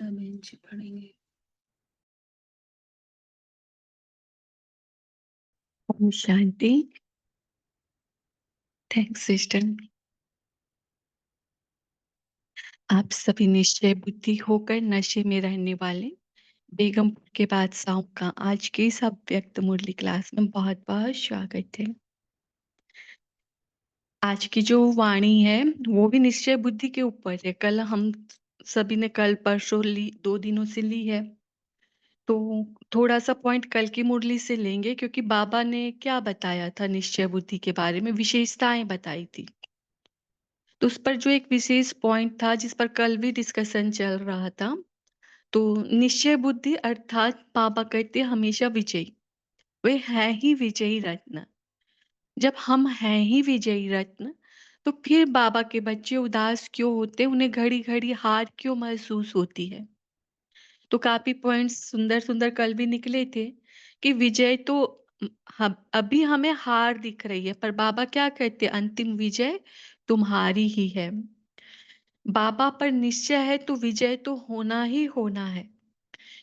गीता बहन जी पढ़ेंगे। ओम शांति। Thanks sister. आप सभी निश्चय बुद्धि होकर नशे में रहने वाले बेगमपुर के बादशाहों का आज की इस अव्यक्त मुरली क्लास में बहुत बहुत स्वागत है। आज की जो वाणी है वो भी निश्चय बुद्धि के ऊपर है। कल हम सभी ने कल परसों ली, 2 दिनों से ली है। तो थोड़ा सा पॉइंट कल की मुरली से लेंगे क्योंकि बाबा ने क्या बताया था निश्चय बुद्धि के बारे में, विशेषताएं बताई थी। तो उस पर जो एक विशेष पॉइंट था जिस पर कल भी डिस्कशन चल रहा था, तो निश्चय बुद्धि अर्थात बाबा कहते हैं हमेशा विजयी। वे है ही विजयी रत्न। जब हम हैं ही विजयी रत्न, तो फिर बाबा के बच्चे उदास क्यों होते, उन्हें घड़ी घड़ी हार क्यों महसूस होती है। तो काफी पॉइंट्स सुंदर सुंदर कल भी निकले थे कि विजय तो अभी हमें हार दिख रही है, पर बाबा क्या कहते हैं, अंतिम विजय तुम्हारी ही है। बाबा पर निश्चय है तो विजय तो होना ही होना है।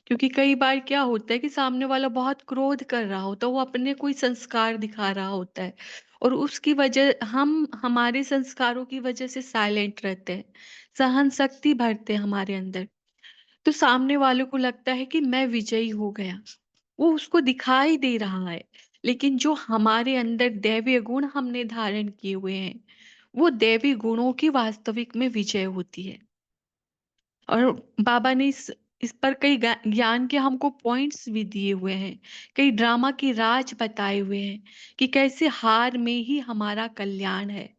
क्योंकि कई बार क्या होता है कि सामने वाला बहुत क्रोध कर रहा होता है, वो अपने कोई संस्कार दिखा रहा होता है और उसकी वजह हम हमारे संस्कारों की वजह से साइलेंट रहते हैं, सहन शक्ति भरते हैं हमारे अंदर। तो सामने वालों को लगता है कि मैं विजयी हो गया, वो उसको दिखाई दे रहा है। लेकिन जो हमारे अंदर दैवीय गुण हमने धारण किए हुए हैं, वो दैवी गुणों की वास्तविक में विजय होती है। और बाबा ने इस पर कई ज्ञान के हमको पॉइंट्स भी दिए हुए हैं, कई ड्रामा की राज बताए हुए हैं कि कैसे हार में ही हमारा कल्याण है।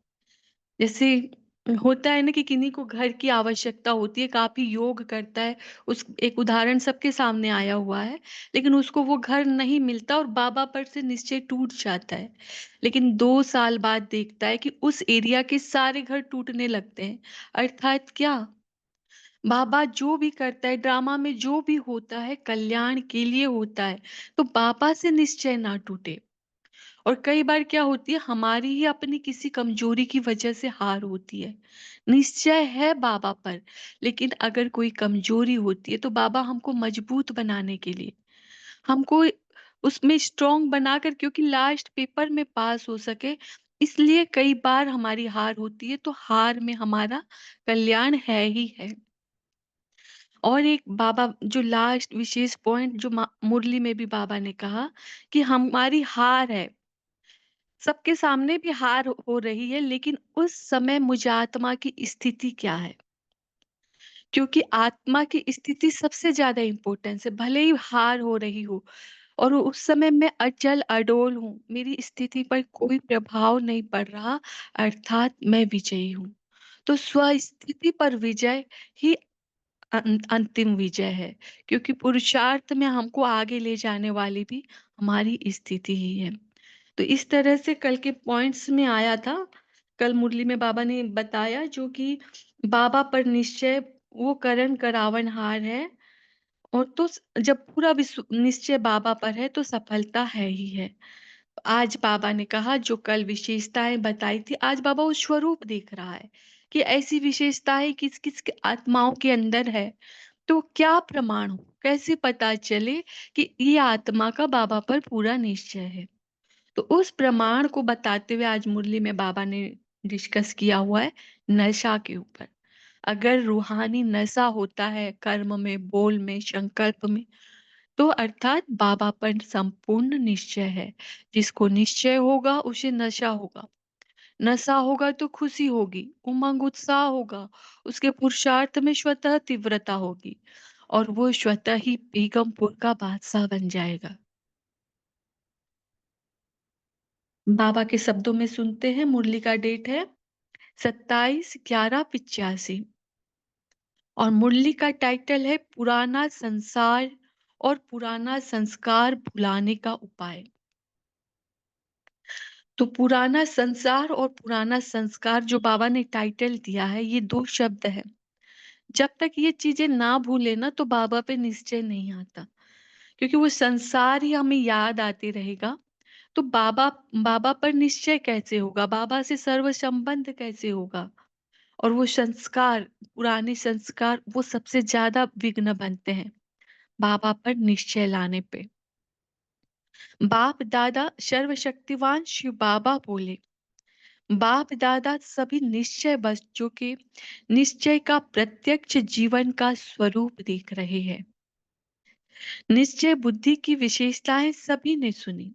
जैसे होता है ना कि किन्हीं को घर की आवश्यकता होती है, काफी योग करता है, उस एक उदाहरण सबके सामने आया हुआ है, लेकिन उसको वो घर नहीं मिलता और बाबा पर से निश्चय टूट जाता है। लेकिन 2 साल बाद देखता है कि उस एरिया के सारे घर टूटने लगते हैं। अर्थात क्या, बाबा जो भी करता है, ड्रामा में जो भी होता है कल्याण के लिए होता है। तो बाबा से निश्चय ना टूटे। और कई बार क्या होती है, हमारी ही अपनी किसी कमजोरी की वजह से हार होती है। निश्चय है बाबा पर, लेकिन अगर कोई कमजोरी होती है तो बाबा हमको मजबूत बनाने के लिए, हमको उसमें स्ट्रांग बनाकर, क्योंकि लास्ट पेपर में पास हो सके, इसलिए कई बार हमारी हार होती है। तो हार में हमारा कल्याण है ही है। और एक बाबा जो लास्ट विशेष पॉइंट जो मुरली में भी बाबा ने कहा कि हमारी हार है, सबके सामने भी हार हो रही है, लेकिन उस समय मुझ आत्मा की स्थिति क्या है। क्योंकि आत्मा की स्थिति सबसे ज्यादा इंपॉर्टेंस है। भले ही हार हो रही हो और उस समय मैं अचल अडोल हूँ, मेरी स्थिति पर कोई प्रभाव नहीं पड़ रहा, अर्थात मैं विजयी हूँ। तो स्व स्थिति पर विजय ही अंतिम विजय है। क्योंकि पुरुषार्थ में हमको आगे ले जाने वाली भी हमारी स्थिति ही है। तो इस तरह से कल के पॉइंट्स में आया था। कल मुरली में बाबा ने बताया जो कि बाबा पर निश्चय वो करण करावन हार है। और तो जब पूरा विश्व निश्चय बाबा पर है तो सफलता है ही है। आज बाबा ने कहा जो कल विशेषताएं बताई थी, आज बाबा उस स्वरूप देख रहा है कि ऐसी विशेषताएं किस किस के आत्माओं के अंदर है। तो क्या प्रमाण हो, कैसे पता चले कि ये आत्मा का बाबा पर पूरा निश्चय है। तो उस प्रमाण को बताते हुए आज मुरली में बाबा ने डिस्कस किया हुआ है नशा के ऊपर। अगर रूहानी नशा होता है कर्म में, बोल में, संकल्प में, तो अर्थात बाबा पर संपूर्ण निश्चय है। जिसको निश्चय होगा उसे नशा होगा, नशा होगा तो खुशी होगी, उमंग उत्साह होगा, उसके पुरुषार्थ में स्वतः तीव्रता होगी और वो स्वतः ही बेगमपुर का बादशाह बन जाएगा। बाबा के शब्दों में सुनते हैं। मुरली का डेट है 27/11/85 और मुरली का टाइटल है पुराना संसार और पुराना संस्कार भुलाने का उपाय। तो पुराना संसार और पुराना संस्कार जो बाबा ने टाइटल दिया है, ये 2 शब्द है। जब तक ये चीजें ना भूले ना तो बाबा पे निश्चय नहीं आता। क्योंकि वो संसार ही हमें याद आते रहेगा। तो बाबा बाबा पर निश्चय कैसे होगा, बाबा से सर्व संबंध कैसे होगा। और वो संस्कार, पुराने संस्कार वो सबसे ज़्यादा विघ्न बनते हैं बाबा पर निश्चय लाने पे। बाप दादा सर्वशक्तिवान शिव बाबा बोले, बाप दादा सभी निश्चय बच्चों के निश्चय का प्रत्यक्ष जीवन का स्वरूप देख रहे हैं। निश्चय बुद्धि की विशेषताएं सभी ने सुनी।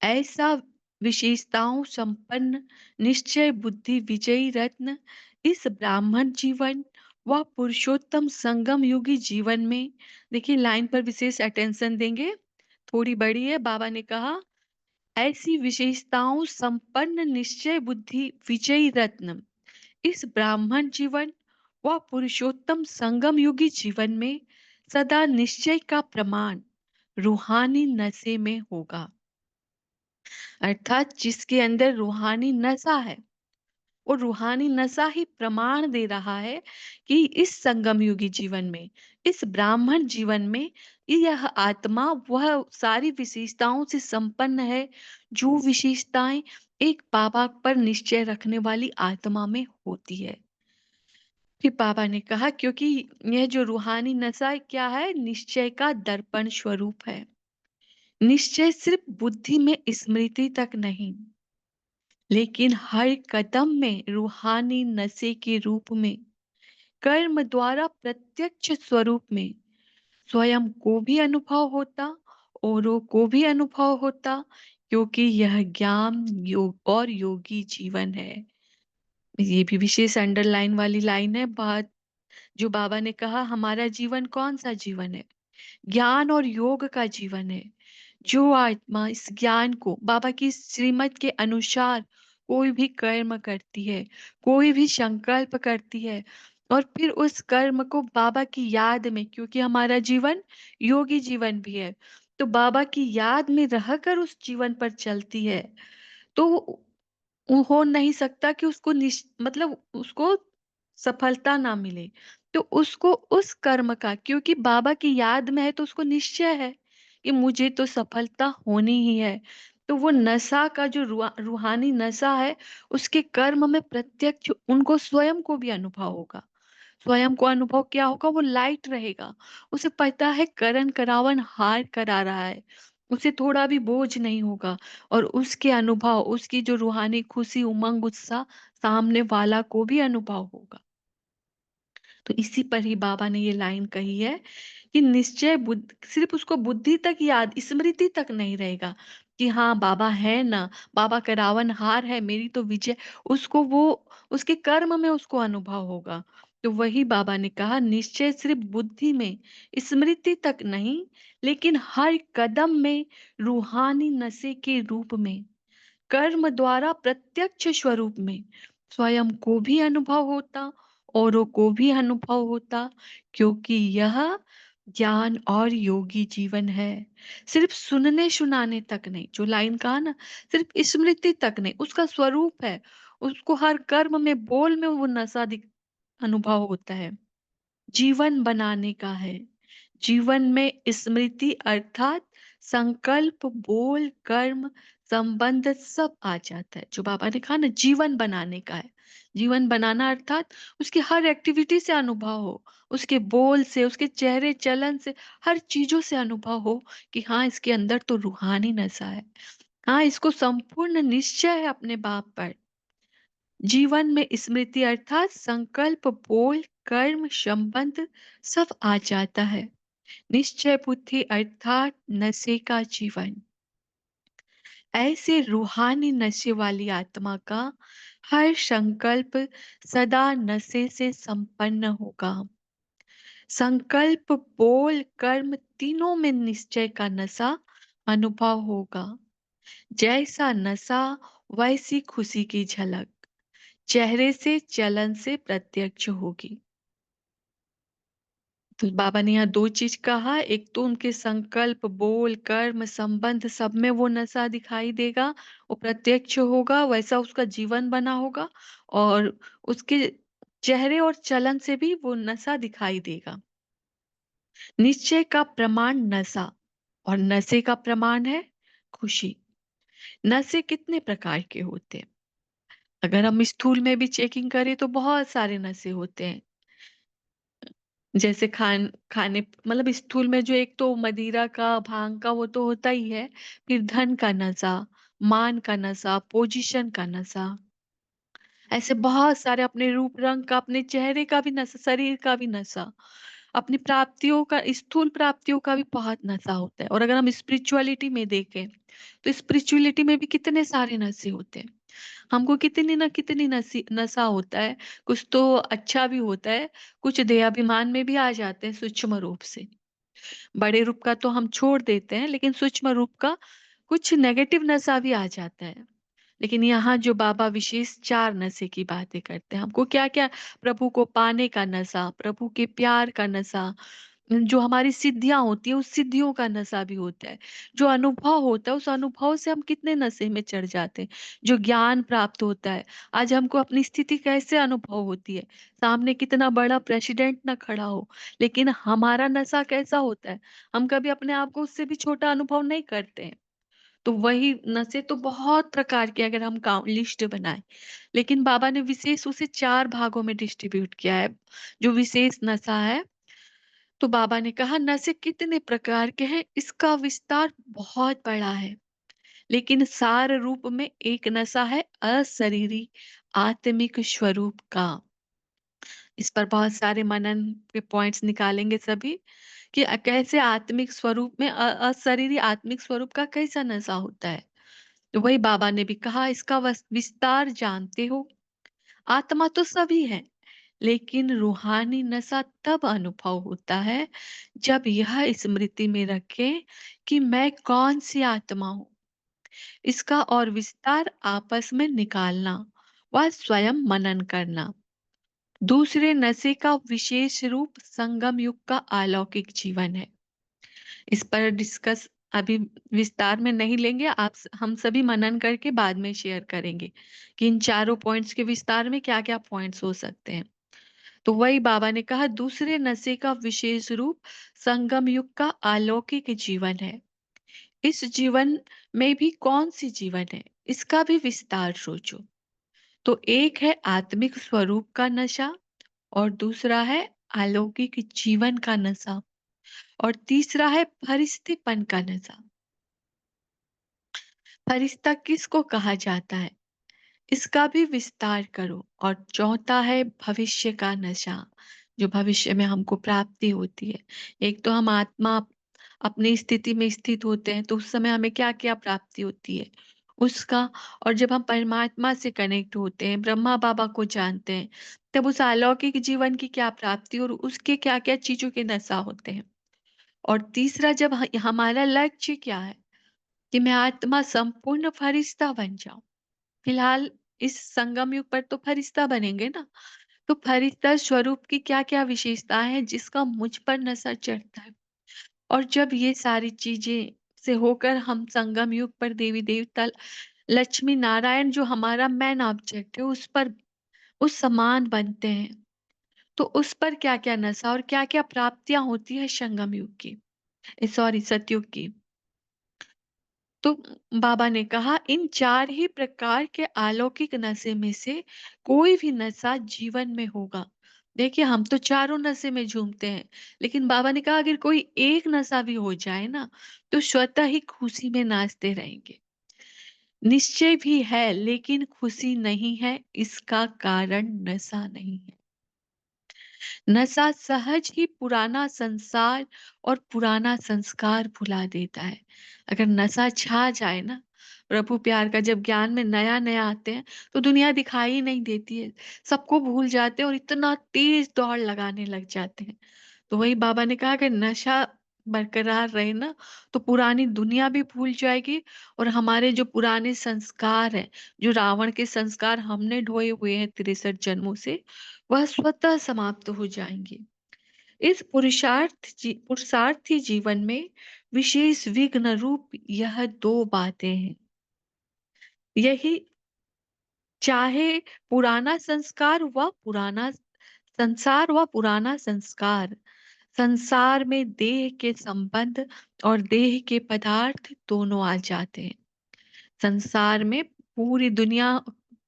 ऐसा विशेषताओं संपन्न निश्चय बुद्धि विजयी रत्न इस ब्राह्मण जीवन व पुरुषोत्तम संगम युगी जीवन में, देखिए लाइन पर विशेष अटेंशन देंगे, थोड़ी बड़ी है। बाबा ने कहा ऐसी विशेषताओं संपन्न निश्चय बुद्धि विजयी रत्न इस ब्राह्मण जीवन व पुरुषोत्तम संगम युगी जीवन में सदा निश्चय का प्रमाण रूहानी नशे में होगा। अर्थात जिसके अंदर रूहानी नशा है, वो रूहानी नशा ही प्रमाण दे रहा है कि इस संगम युगी जीवन में, इस ब्राह्मण जीवन में यह आत्मा वह सारी विशेषताओं से संपन्न है, जो विशेषताएं एक बाबा पर निश्चय रखने वाली आत्मा में होती है। फिर बाबा ने कहा क्योंकि यह जो रूहानी नशा है, क्या है, निश्चय का दर्पण स्वरूप है। निश्चय सिर्फ बुद्धि में स्मृति तक नहीं, लेकिन हर कदम में रूहानी नशे के रूप में, कर्म द्वारा प्रत्यक्ष स्वरूप में स्वयं को भी अनुभव होता, औरों को भी अनुभव होता, क्योंकि यह ज्ञान योग और योगी जीवन है। ये भी विशेष अंडरलाइन वाली लाइन है बात, जो बाबा ने कहा हमारा जीवन कौन सा जीवन है, ज्ञान और योग का जीवन है। जो आत्मा इस ज्ञान को बाबा की श्रीमत के अनुसार कोई भी कर्म करती है, कोई भी संकल्प करती है, और फिर उस कर्म को बाबा की याद में, क्योंकि हमारा जीवन योगी जीवन भी है, तो बाबा की याद में रहकर उस जीवन पर चलती है, तो वो हो नहीं सकता कि उसको मतलब उसको सफलता ना मिले। तो उसको उस कर्म का, क्योंकि बाबा की याद में है, तो उसको निश्चय है कि मुझे तो सफलता होनी ही है। तो वो नशा का जो रूहानी नशा है, उसके कर्म में प्रत्यक्ष उनको स्वयं को भी अनुभव होगा। स्वयं को अनुभव क्या होगा, वो लाइट रहेगा। उसे पता है करण करावन हार करा रहा है, उसे थोड़ा भी बोझ नहीं होगा, और उसके अनुभव, उसकी जो रूहानी खुशी उमंग उत्साह सामने वाला को भी अनुभव होगा। तो इसी पर ही बाबा ने ये लाइन कही है कि निश्चय सिर्फ उसको बुद्धि तक याद, स्मृति तक नहीं रहेगा कि हाँ बाबा है ना, बाबा का रावणहार है, मेरी तो विजय, उसको वो उसके कर्म में उसको अनुभव होगा। तो वही बाबा ने कहा निश्चय सिर्फ बुद्धि में, स्मृति तक नहीं, लेकिन हर कदम में रूहानी नशे के रूप में, कर्म द्वारा प्रत्यक्ष स्वरूप में स्वयं को भी अनुभव होता, औरों को भी अनुभव होता, क्योंकि यह ज्ञान और योगी जीवन है। सिर्फ सुनने सुनाने तक नहीं, जो लाइन कहा ना, सिर्फ स्मृति तक नहीं, उसका स्वरूप है, उसको हर कर्म में बोल में वो नशा अनुभव होता है, जीवन बनाने का है। जीवन में स्मृति अर्थात संकल्प, बोल, कर्म, संबंध सब आ जाता है। जो बाबा ने कहा ना जीवन बनाने का है, जीवन बनाना अर्थात उसकी हर एक्टिविटी से अनुभव हो, उसके बोल से, उसके चेहरे चलन से, हर चीजों से अनुभव हो कि हाँ इसके अंदर तो रूहानी नशा है, हाँ इसको संपूर्ण निश्चय है अपने बाप पर। जीवन में स्मृति अर्थात संकल्प, बोल, कर्म, संबंध सब आ जाता है। निश्चय बुद्धि अर्थात नशे का जीवन। ऐसे रूहानी नशे वाली आत्मा का हर संकल्प सदा नशे से संपन्न होगा। संकल्प, बोल, कर्म तीनों में निश्चय का नशा अनुभव होगा। जैसा नशा वैसी खुशी की झलक चेहरे से, चलन से प्रत्यक्ष होगी। तो बाबा ने यहाँ 2 चीज़ कहा, एक तो उनके संकल्प, बोल, कर्म, संबंध सब में वो नशा दिखाई देगा, वो प्रत्यक्ष होगा, वैसा उसका जीवन बना होगा, और उसके चेहरे और चलन से भी वो नशा दिखाई देगा। निश्चय का प्रमाण नशा, और नशे का प्रमाण है खुशी। नशे कितने प्रकार के होते हैं? अगर हम स्थूल में भी चेकिंग करें तो बहुत सारे नशे होते हैं। जैसे खाने मतलब स्थूल में जो एक तो मदिरा का, भांग का वो तो होता ही है, फिर धन का नशा, मान का नशा, पोजीशन का नशा, ऐसे बहुत सारे अपने रूप रंग का, अपने चेहरे का भी नशा, शरीर का भी नशा, अपनी प्राप्तियों का, स्थूल प्राप्तियों का भी बहुत नशा होता है। और अगर हम स्पिरिचुअलिटी में देखें, तो स्पिरिचुअलिटी में भी कितने सारे नशे होते हैं। हमको कितनी ना कितनी नशा होता है। कुछ तो अच्छा भी होता है, कुछ देहाभिमान में भी आ जाते हैं सूक्ष्म रूप से। बड़े रूप का तो हम छोड़ देते हैं, लेकिन सूक्ष्म रूप का कुछ नेगेटिव नशा भी आ जाता है। लेकिन यहाँ जो बाबा विशेष 4 नशे की बातें करते हैं, हमको क्या-क्या, प्रभु को पाने का नशा, प्रभु के प्यार का नशा, जो हमारी सिद्धियाँ होती हैं, उस सिद्धियों का नशा भी होता है। जो अनुभव होता है, उस अनुभव से हम कितने नशे में चढ़ जाते हैं। जो ज्ञान प्राप्त होता है, आज हमको अपनी स्थिति कैसे अनुभव होती है, सामने कितना बड़ा प्रेसिडेंट ना खड़ा हो, लेकिन हमारा नशा कैसा होता है, हम कभी अपने आप को उससे भी छोटा अनुभव नहीं करते हैं। तो वही नशे तो बहुत प्रकार के, अगर हम लिस्ट बनाएं, लेकिन बाबा ने विशेष उसे 4 भागों में डिस्ट्रीब्यूट किया है। जो विशेष नशा है, तो बाबा ने कहा नशे कितने प्रकार के हैं, इसका विस्तार बहुत बड़ा है, लेकिन सार रूप में एक नशा है अशरीरी आत्मिक स्वरूप का। इस पर बहुत सारे मनन के पॉइंट्स निकालेंगे सभी, कि कैसे आत्मिक स्वरूप में अशरीरी आत्मिक स्वरूप का कैसा नशा होता है। तो वही बाबा ने भी कहा, इसका विस्तार जानते हो, आत्मा तो सभी है, लेकिन रूहानी नशा तब अनुभव होता है जब यह स्मृति में रखे कि मैं कौन सी आत्मा हूँ। इसका और विस्तार आपस में निकालना व स्वयं मनन करना। दूसरे नशे का विशेष रूप संगम युग का अलौकिक जीवन है। इस पर डिस्कस अभी विस्तार में नहीं लेंगे, हम सभी मनन करके बाद में शेयर करेंगे कि इन चारों पॉइंट्स के विस्तार में क्या-क्या पॉइंट्स हो सकते हैं। तो वही बाबा ने कहा, दूसरे नशे का विशेष रूप संगम युग का अलौकिक जीवन है। इस जीवन में भी कौन सी जीवन है, इसका भी विस्तार सोचो। तो एक है आत्मिक स्वरूप का नशा, और दूसरा है अलौकिक जीवन का नशा, और तीसरा है फरिश्तेपन का नशा। फरिश्ता किसको कहा जाता है, इसका भी विस्तार करो। और चौथा है भविष्य का नशा, जो भविष्य में हमको प्राप्ति होती है। एक तो हम आत्मा अपनी स्थिति में स्थित होते हैं, तो उस समय हमें क्या-क्या प्राप्ति होती है, उसका। और जब हम परमात्मा से कनेक्ट होते हैं, ब्रह्मा बाबा को जानते हैं, तब उस अलौकिक जीवन की क्या प्राप्ति और उसके क्या-क्या चीज़ों के नशा होते हैं। और तीसरा, जब हमारा लक्ष्य क्या है, कि मैं आत्मा संपूर्ण फरिश्ता बन जाऊँ। फिलहाल इस संगम युग पर तो फरिश्ता बनेंगे ना, तो फरिश्ता स्वरूप की क्या-क्या विशेषताएँ हैं जिसका मुझ पर नशा चढ़ता है। और जब ये सारी चीज़ें से होकर हम संगम युग पर देवी-देवता, लक्ष्मी नारायण जो हमारा मेन ऑब्जेक्ट है, उस पर उस समान बनते हैं, तो उस पर क्या-क्या नशा और क्या-क्या प्राप्तियाँ होती है संगम युग की, सॉरी सतयुग की। तो बाबा ने कहा, इन 4 ही प्रकार के अलौकिक नशे में से कोई भी नशा जीवन में होगा। देखिए, हम तो चारों नशे में झूमते हैं, लेकिन बाबा ने कहा अगर कोई एक नशा भी हो जाए ना, तो स्वतः ही खुशी में नाचते रहेंगे। निश्चय भी है, लेकिन खुशी नहीं है, इसका कारण नशा नहीं है। नशा सहज ही पुराना संसार और पुराना संस्कार भुला देता है। अगर नशा छा जाए ना, प्रभु प्यार का जब ज्ञान में नया-नया आते हैं, तो दुनिया दिखाई ही नहीं देती है। सबको भूल जाते हैं और इतना तेज दौड़ लगाने लग जाते हैं। तो वही बाबा ने कहा कि नशा बरकरार रहे ना, तो पुरानी दुनिया भी भूल जाएगी, और हमारे जो पुराने संस्कार हैं, जो रावण के संस्कार हमने ढोए हुए हैं 63 जन्मों से, वह स्वतः समाप्त हो जाएंगे। इस पुरुषार्थी जीवन में विशेष विघ्न रूप यह 2 बातें हैं। यही, चाहे पुराना संस्कार व पुराना संसार व पुराना संस्कार, संसार में देह के संबंध और देह के पदार्थ दोनों आ जाते हैं। संसार में पूरी दुनिया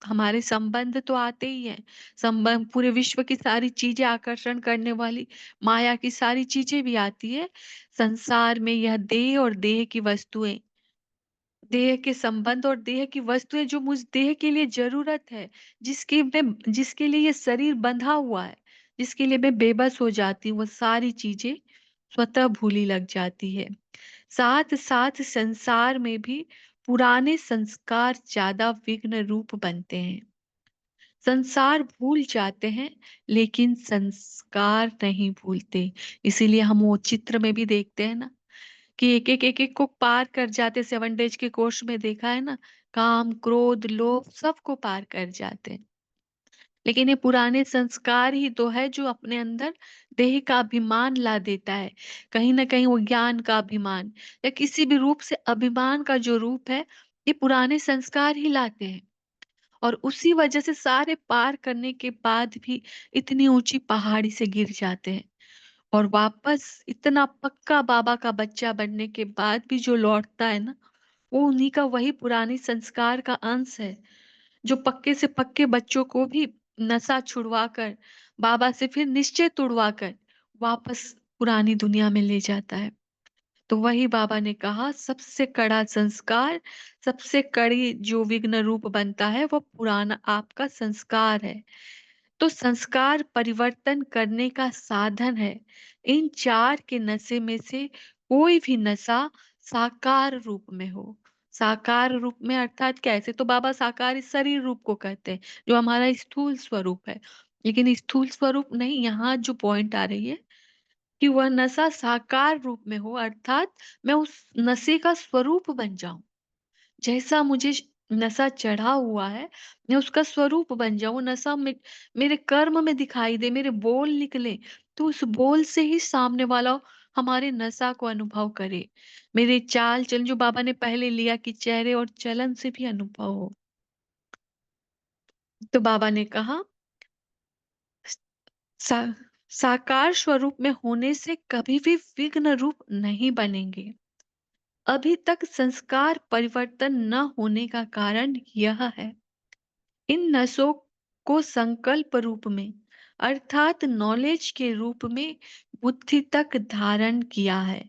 हमारे संबंध तो आते ही हैं। संबंध पूरे विश्व की सारी चीज़ें आकर्षण करने वाली माया की सारी चीज़ें भी आती हैं। संसार में यह देह और देह की वस्तुएँ, देह के संबंध और देह की वस्तुएँ जो मुझ देह के लिए ज़रूरत है, जिसके लिए ये शरीर बंधा हुआ है, जिसके लिए मैं बेबस हो जाती हूँ, वो सारी चीज़ें स्वतः भूली लग जाती है। साथ-साथ संसार में भी पुराने संस्कार ज़्यादा विघ्न रूप बनते हैं। संसार भूल जाते हैं, लेकिन संस्कार नहीं भूलते। इसीलिए हम वो चित्र में भी देखते हैं ना कि एक-एक को पार कर जाते, 7 डेज़ के कोर्स में देखा है ना, काम, क्रोध, लोभ सबको पार कर जाते हैं। लेकिन ये पुराने संस्कार ही तो है जो अपने अंदर देह का अभिमान ला देता है। कहीं न कहीं वो ज्ञान का अभिमान या किसी भी रूप से अभिमान का जो रूप है, ये पुराने संस्कार ही लाते हैं। और उसी वजह से सारे पार करने के बाद भी इतनी ऊँची पहाड़ी से गिर जाते हैं। और वापस इतना पक्का बाबा का बच्चा बनने के बाद भी जो लौटता है ना, वो उन्हीं का वही पुराने संस्कार का अंश है। जो पक्के से पक्के बच्चों को भी नशा छुड़वाकर, बाबा से फिर निश्चय तुड़वाकर वापस पुरानी दुनिया में ले जाता है। तो वही बाबा ने कहा सबसे कड़ा संस्कार, सबसे कड़ी जो विघ्न रूप बनता है वो पुराना आपका संस्कार है। तो संस्कार परिवर्तन करने का साधन है। इन 4 के नशे में से कोई भी नशा साकार रूप में हो। साकार रूप में अर्थात कैसे? तो बाबा साकार इस शरीर रूप को कहते हैं, जो हमारा स्थूल स्वरूप है। लेकिन स्थूल स्वरूप नहीं, यहाँ जो पॉइंट आ रही है कि वह नशा साकार रूप में हो, अर्थात मैं उस नशे का स्वरूप बन जाऊँ। जैसा मुझे नशा चढ़ा हुआ है, मैं उसका स्वरूप बन जाऊँ, नशा मेरे कर्म में दिखाई दे, मेरे बोल निकले, तो उस बोल से ही सामने वाला हमारे नशा को अनुभव करे। मेरे चाल-चलन जो बाबा ने पहले लिया कि चेहरे और चलन से भी अनुभव हो। तो बाबा ने कहा सा साकार स्वरूप में होने से कभी भी विघ्न रूप नहीं बनेंगे। अभी तक संस्कार परिवर्तन न होने का कारण यह है, इन नसों को संकल्प रूप में अर्थात नॉलेज के रूप में बुद्धि तक धारण किया है।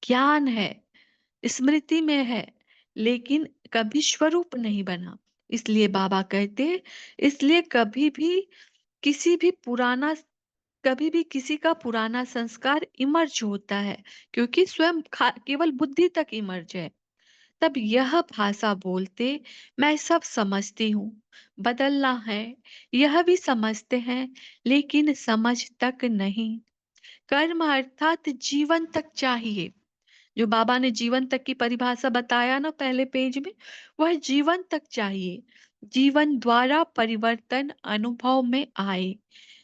ज्ञान है, स्मृति में है, लेकिन कभी स्वरूप नहीं बना। इसलिए बाबा कहते, इसलिए किसी भी पुराना कभी भी किसी का पुराना संस्कार इमर्ज होता है, क्योंकि स्वयं केवल बुद्धि तक इमर्ज है। तब यह भाषा बोलते मैं सब समझती हूँ, बदलना है, यह भी समझते हैं, लेकिन समझ तक नहीं। कर्म अर्थात जीवन तक चाहिए। जो बाबा ने जीवन तक की परिभाषा बताया ना पहले पेज में, वह जीवन तक चाहिए। जीवन द्वारा परिवर्तन अनुभव में आए।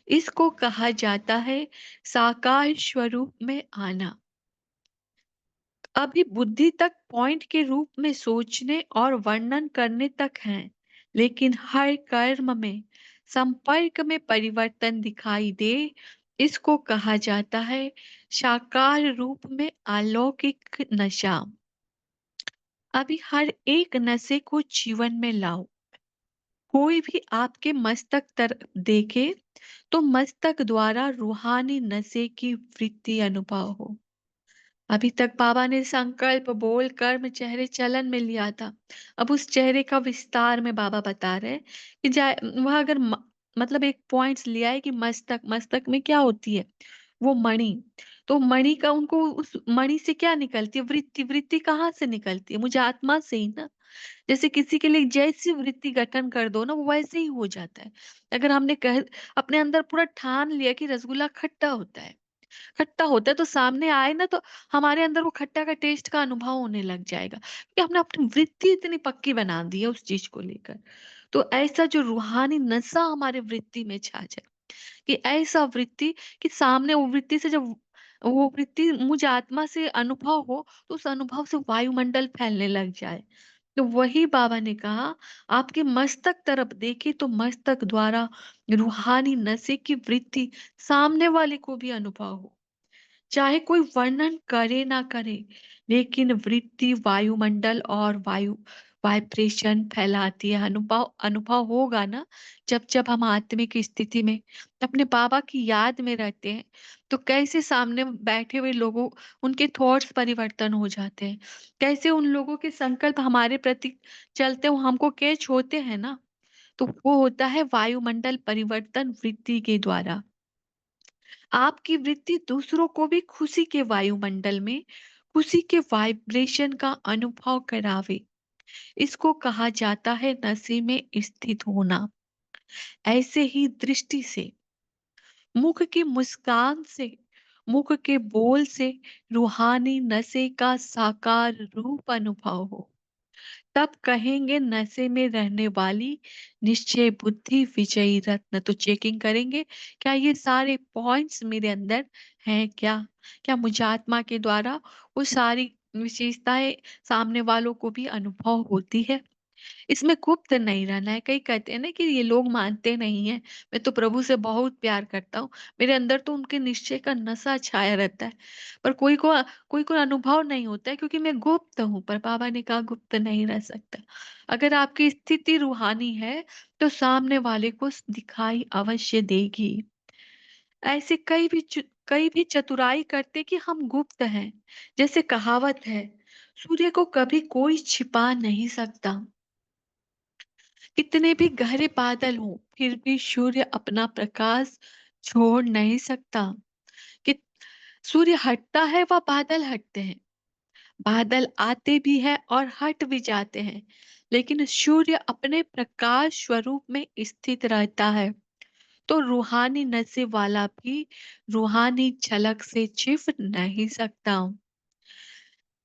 इसको कहा जाता है साकार स्वरूप में आना। अभी बुद्धि तक पॉइंट के रूप में सोचने और वर्णन करने तक हैं, लेकिन हर कर्म में संपर्क में परिवर्तन दिखाई दे, इसको कहा जाता है साकार रूप में अलौकिक नशा। अभी हर एक नशे को जीवन में लाओ। कोई भी आपके मस्तक तरफ देखे तो मस्तक द्वारा रूहानी नशे की वृत्ति अनुभव हो। अभी तक बाबा ने संकल्प, बोल, कर्म, चेहरे, चलन में लिया था। अब उस चेहरे का विस्तार में बाबा बता रहे हैं कि वह अगर मतलब एक पॉइंट्स लिया है कि मस्तक में क्या होती है? वो मणि। तो मणि का उनको उस मणि से क्या निकलती है? वृत्ति। वृत्ति कहाँ से निकलती है? मुझे आत्मा से ही ना। जैसे किसी के लिए जैसी वृत्ति गठन कर दो ना, वो वैसे ही हो जाता है। अगर हमने अपने अंदर पूरा ठान लिया कि रसगुल्ला खट्टा होता है तो सामने आए ना तो हमारे अंदर वो खट्टा का टेस्ट का अनुभव होने लग जाएगा, क्योंकि हमने अपनी वृत्ति इतनी पक्की बना दी है उस चीज को लेकर। तो ऐसा जो रूहानी नशा हमारे वृत्ति में छा जाए, कि ऐसा वृत्ति कि सामने वो वृत्ति से जब वो वृत्ति मुझ आत्मा से अनुभव हो, तो उस अनुभव से वायुमंडल फैलने लग जाए। तो वही बाबा ने कहा, आपके मस्तक तरफ देखिए तो मस्तक द्वारा रूहानी नशे की वृत्ति सामने वाले को भी अनुभव हो। चाहे कोई वर्णन करे ना करे, लेकिन वृत्ति वायुमंडल और वाइब्रेशन फैलाती है। अनुभव अनुभव होगा ना, जब जब हम आत्मिक स्थिति में अपने बाबा की याद में रहते हैं, तो कैसे सामने बैठे हुए लोगों उनके थॉट्स परिवर्तन हो जाते हैं। कैसे उन लोगों के संकल्प हमारे प्रति चलते हुए हमको कैच होते हैं ना, तो वो होता है वायुमंडल परिवर्तन वृत्ति के द्वारा। आपकी वृत्ति दूसरों को भी खुशी के वायुमंडल में, खुशी के वाइब्रेशन का अनुभव करावे। इसको कहा जाता है नशे में स्थित होना। ऐसे ही दृष्टि से, मुख की मुस्कान से, मुख के बोल से रूहानी नशे का साकार रूप अनुभव हो, तब कहेंगे नशे में रहने वाली निश्चय बुद्धि विजयी रत्न। तो चेकिंग करेंगे, क्या ये सारे पॉइंट्स मेरे अंदर हैं क्या? क्या मुझे आत्मा के द्वारा वो सारी विशेषताएं सामने वालों को भी अनुभव होती है? इसमें गुप्त नहीं रहना है। कई कहते हैं ना कि ये लोग मानते नहीं हैं, मैं तो प्रभु से बहुत प्यार करता हूँ, मेरे अंदर तो उनके निश्चय का नशा छाया रहता है। पर कोई को अनुभव नहीं होता है, क्योंकि मैं गुप्त हूँ, पर बाबा ने कहा गुप्त नहीं रह सकता। अगर आपकी स्थिति रूहानी है, तो सामने वाले को दिखाई अवश्य देगी। ऐसे कई भी चतुराई करते कि हम गुप्त हैं। जैसे कहावत है, सूर्य को कभी कोई छिपा नहीं सकता। कितने भी गहरे बादल हों, फिर भी सूर्य अपना प्रकाश छोड़ नहीं सकता। कि सूर्य हटता है व बादल हटते हैं, बादल आते भी हैं और हट भी जाते हैं, लेकिन सूर्य अपने प्रकाश स्वरूप में स्थित रहता है। तो रूहानी नशे वाला भी रूहानी झलक से छिप नहीं सकता।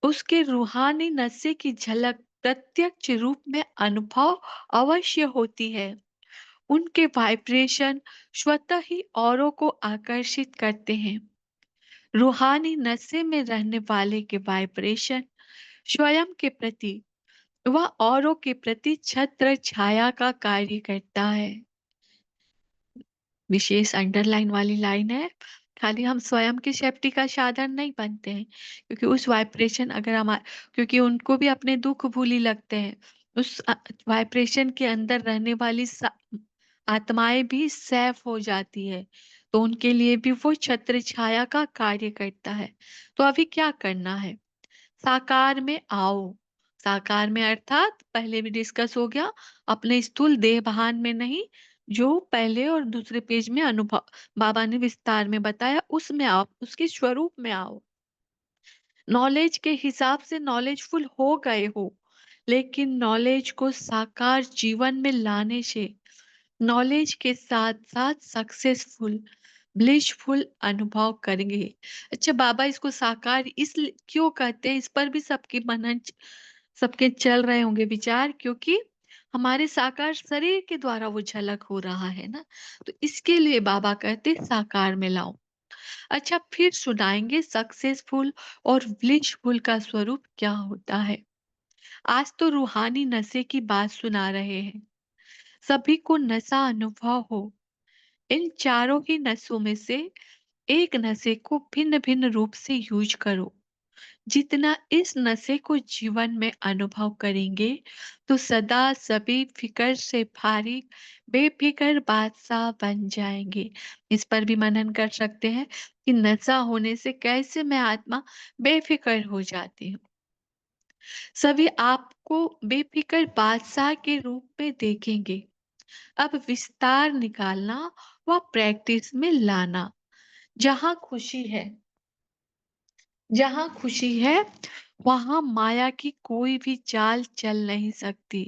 उसके रूहानी नशे की झलक प्रत्यक्ष रूप में अनुभव अवश्य होती है। उनके वाइब्रेशन स्वतः ही औरों को आकर्षित करते हैं। रूहानी नशे में रहने वाले के वाइब्रेशन स्वयं के प्रति व औरों के प्रति छत्र छाया का कार्य करता है। विशेष अंडरलाइन वाली लाइन है, खाली हम स्वयं की सेफ्टी का साधन नहीं बनते हैं, क्योंकि उस वाइब्रेशन अगर हम क्योंकि उनको भी अपने दुख भूली लगते हैं। उस वाइब्रेशन के अंदर रहने वाली आत्माएं भी सेफ हो जाती है, तो उनके लिए भी वो छत्र छाया का कार्य करता है। तो अभी क्या करना है? साकार में आओ। साकार में अर्थात पहले भी डिस्कस हो गया, अपने स्थूल देह भान में नहीं, जो पहले और दूसरे पेज में अनुभव बाबा ने विस्तार में बताया, उसमें आओ, उसके स्वरूप में आओ। नॉलेज के हिसाब से नॉलेजफुल हो गए हो, लेकिन नॉलेज को साकार जीवन में लाने से नॉलेज के साथ साथ सक्सेसफुल ब्लिसफुल अनुभव करेंगे। अच्छा, बाबा इसको साकार इसलिए क्यों कहते हैं, इस पर भी सबके मनन सबके चल रहे होंगे विचार, क्योंकि हमारे साकार शरीर के द्वारा वो झलक हो रहा है ना, तो इसके लिए बाबा कहते हैं साकार में लाओ। अच्छा, फिर सुनाएंगे सक्सेसफुल और ब्लिसफुल का स्वरूप क्या होता है। आज तो रूहानी नशे की बात सुना रहे हैं, सभी को नशा अनुभव हो। इन चारों ही नसों में से एक नशे को भिन्न भिन्न रूप से यूज करो। जितना इस नशे को जीवन में अनुभव करेंगे, तो सदा सभी फिकर से फारिग बेफिकर बादशाह बन जाएंगे। इस पर भी मनन कर सकते हैं कि नशा होने से कैसे मैं आत्मा बेफिकर हो जाती हूँ। सभी आपको बेफिकर बादशाह के रूप में देखेंगे। अब विस्तार निकालना व प्रैक्टिस में लाना। जहां खुशी है, जहां खुशी है, वहां माया की कोई भी चाल चल नहीं सकती।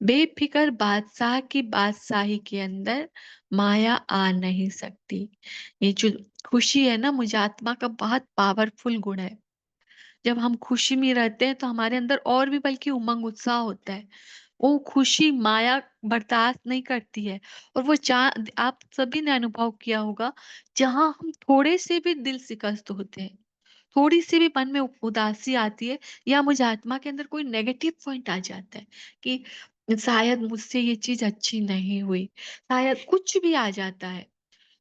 बेफिकर बादशाह की बादशाही के अंदर माया आ नहीं सकती। ये जो खुशी है ना, मुझे आत्मा का बहुत पावरफुल गुण है। जब हम खुशी में रहते हैं, तो हमारे अंदर और भी बल्कि उमंग उत्साह होता है। वो खुशी माया बर्दाश्त नहीं करती है। और वो आप सभी ने अनुभव किया होगा, जहां हम थोड़े से भी दिल शिकस्त होते हैं, थोड़ी सी भी मन में उदासी आती है, या मुझे आत्मा के अंदर कोई नेगेटिव पॉइंट आ जाता है कि शायद मुझसे ये चीज अच्छी नहीं हुई, शायद कुछ भी आ जाता है,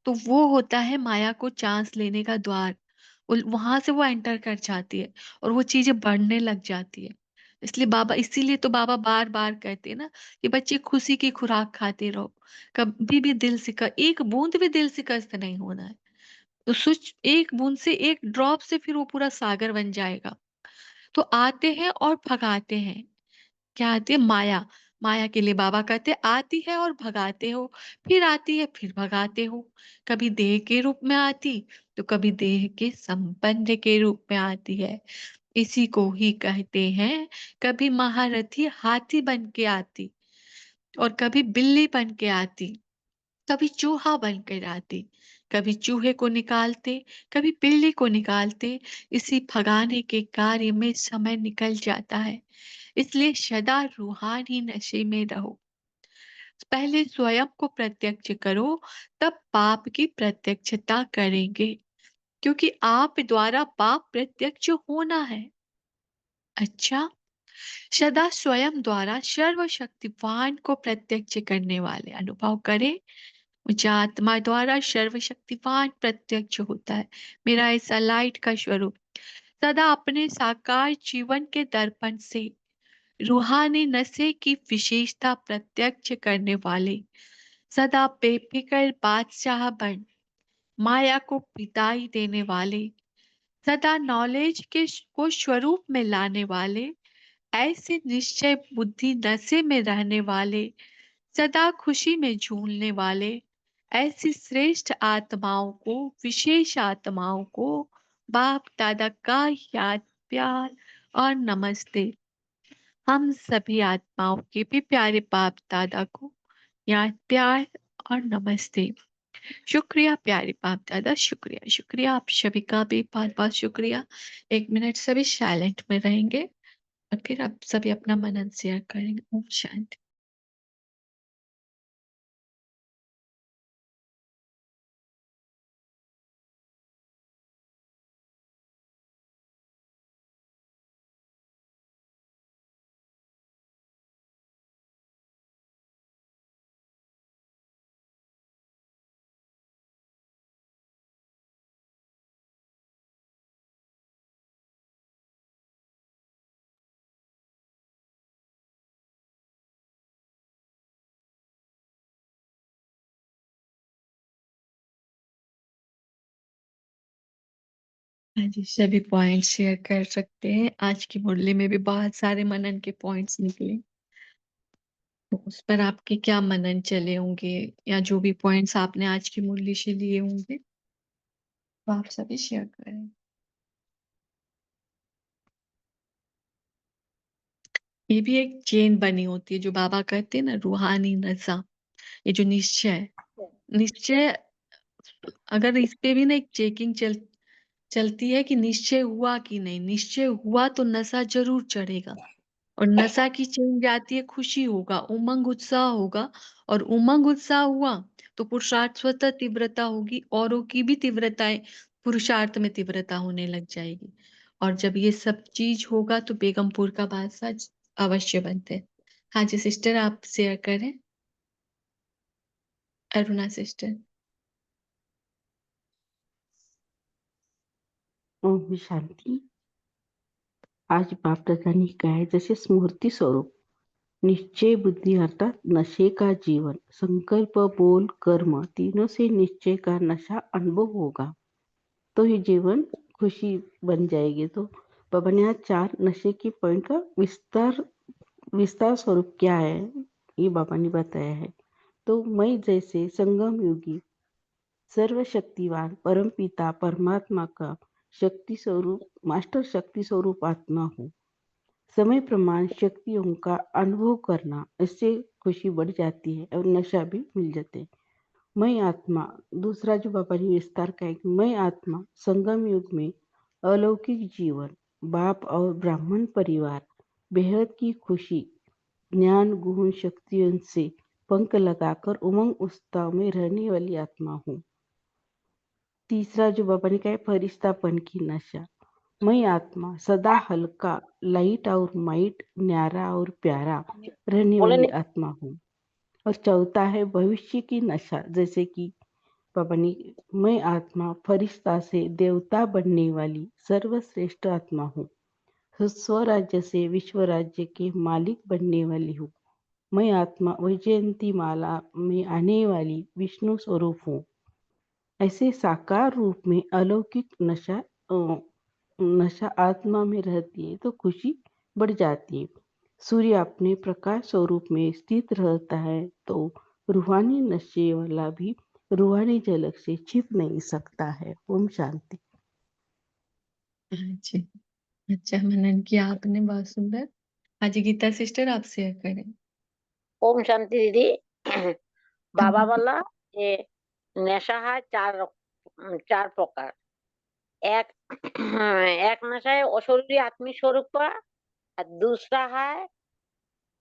तो वो होता है माया को चांस लेने का द्वार। वहां से वो एंटर कर जाती है और वो चीजें बढ़ने लग जाती है। इसलिए बाबा, इसीलिए तो बाबा बार-बार कहते हैं ना कि बच्चे खुशी की खुराक खाते रहो। कभी भी दिल एक बूंद भी दिल शिकस्त नहीं होना है। तो स्विच एक बूंद से, एक ड्रॉप से फिर वो पूरा सागर बन जाएगा। तो आते हैं और भगाते हैं। क्या आती है? माया। माया के लिए बाबा कहते हैं आती है और भगाते हो, फिर आती है फिर भगाते हो। कभी देह के रूप में आती, तो कभी देह के संबंध के रूप में आती है। इसी को ही कहते हैं, कभी महारथी हाथी बन के आती और कभी बिल्ली बन के आती, कभी चूहा बनकर आती, कभी चूहे को निकालते, कभी बिल्ली को निकालते। इसी भगाने के कार्य में समय निकल जाता है। इसलिए सदा रूहानी नशे में रहो। पहले स्वयं को प्रत्यक्ष करो, तब पाप की प्रत्यक्षता करेंगे, क्योंकि आप द्वारा पाप प्रत्यक्ष होना है। अच्छा, सदा स्वयं द्वारा सर्वशक्तिवान को प्रत्यक्ष करने वाले अनुभव करें। मुझे आत्मा द्वारा सर्वशक्तिवान प्रत्यक्ष होता है, मेरा ऐसा लाइट का स्वरूप। सदा अपने साकार जीवन के दर्पण से रूहानी नशे की विशेषता प्रत्यक्ष करने वाले, सदा बेफिक्र बादशाह बन माया को पिताई देने वाले, सदा नॉलेज के को स्वरूप में लाने वाले, ऐसे निश्चय बुद्धि नशे में रहने वाले, सदा खुशी में झूलने वाले, ऐसी श्रेष्ठ आत्माओं को, विशेष आत्माओं को बाप दादा का याद, प्यार और नमस्ते। हम सभी आत्माओं के भी प्यारे बाप दादा को याद, प्यार और नमस्ते। शुक्रिया प्यारे बाप दादा, शुक्रिया शुक्रिया। आप सभी का भी बहुत बहुत शुक्रिया। 1 मिनट सभी साइलेंट में रहेंगे और फिर आप सभी अपना मनन शेयर करेंगे। ओम शांति। हाँ जी, सभी पॉइंट शेयर कर सकते हैं। आज की मुरली में भी बहुत सारे मनन के पॉइंट्स निकले, तो उस पर आपके क्या मनन चले होंगे, या जो भी पॉइंट्स आपने आज की मुरली से लिए होंगे, तो आप सभी शेयर करें। ये भी एक चेन बनी होती है, जो बाबा कहते हैं ना, रूहानी नशा। ये जो निश्चय, निश्चय, अगर इस पे भी ना एक चेकिंग चलती है कि निश्चय हुआ कि नहीं। निश्चय हुआ तो नशा जरूर चढ़ेगा, और नशा की चेन जाती है, खुशी होगा, उमंग उत्साह होगा। और उमंग उत्साह हुआ तो पुरुषार्थ स्वतः तीव्रता होगी, औरों की भी तीव्रताएं पुरुषार्थ में तीव्रता होने लग जाएगी। और जब ये सब चीज होगा तो बेगमपुर का बादशाह अवश्य बनते हैं। हाँ जी सिस्टर, आप शेयर करें। अरुणा सिस्टर। ओम शांति। आज बाप दादा ने कहा है जैसे स्मृति स्वरूप निश्चय बुद्धि अर्थात नशे का जीवन, संकल्प बोल कर्म तीनों से निश्चय का नशा अनुभव होगा तो ये जीवन खुशी बन जाएगी। तो बाबा ने आज 4 नशे की पॉइंट का विस्तार विस्तार स्वरूप क्या है ये बाबा ने बताया है। तो मैं जैसे संगम युगी सर्वशक्तिवान परमपिता परमात्मा का शक्ति स्वरूप मास्टर शक्ति स्वरूप आत्मा हूँ। समय प्रमाण शक्तियों का अनुभव करना, इससे खुशी बढ़ जाती है और नशा भी मिल जाते हैं। मैं आत्मा, दूसरा जो बाबा ने विस्तार का है कि मैं आत्मा संगम युग में अलौकिक जीवन, बाप और ब्राह्मण परिवार, बेहद की खुशी, ज्ञान गुण शक्तियों से पंख लगाकर उमंग उत्सव में रहने वाली आत्मा हूँ। तीसरा जो बाबा ने कहा है फरिश्तापन की नशा, मैं आत्मा सदा हल्का, लाइट और माइट, न्यारा और प्यारा रहने वाली आत्मा हूँ। और चौथा है भविष्य की नशा, जैसे कि बाबा ने, मैं आत्मा फरिश्ता से देवता बनने वाली सर्वश्रेष्ठ आत्मा हूँ। स्वराज्य से विश्व राज्य के मालिक बनने वाली हूँ। मैं आत्मा वैजयंती माला में आने वाली विष्णु स्वरूप हूँ। ऐसे साकार रूप में अलौकिक नशा आत्मा में रहती है तो खुशी बढ़ जाती है। सूर्य अपने प्रकाश स्वरूप में स्थित रहता है तो रूहानी नशे वाला भी रूहानी झलक से छिप नहीं सकता है। ओम शांति। हाँ जी। अच्छा मनन किया आपने, बहुत सुंदर। हाँ जी, गीता सिस्टर आप शेयर करें। ओम शांति दीदी। बाबा हाँ বলা যে নেশা হয় চার প্রকার। এক এক নেশায় অশরীরী आत्मिक स्वरूप का, और दूसरा है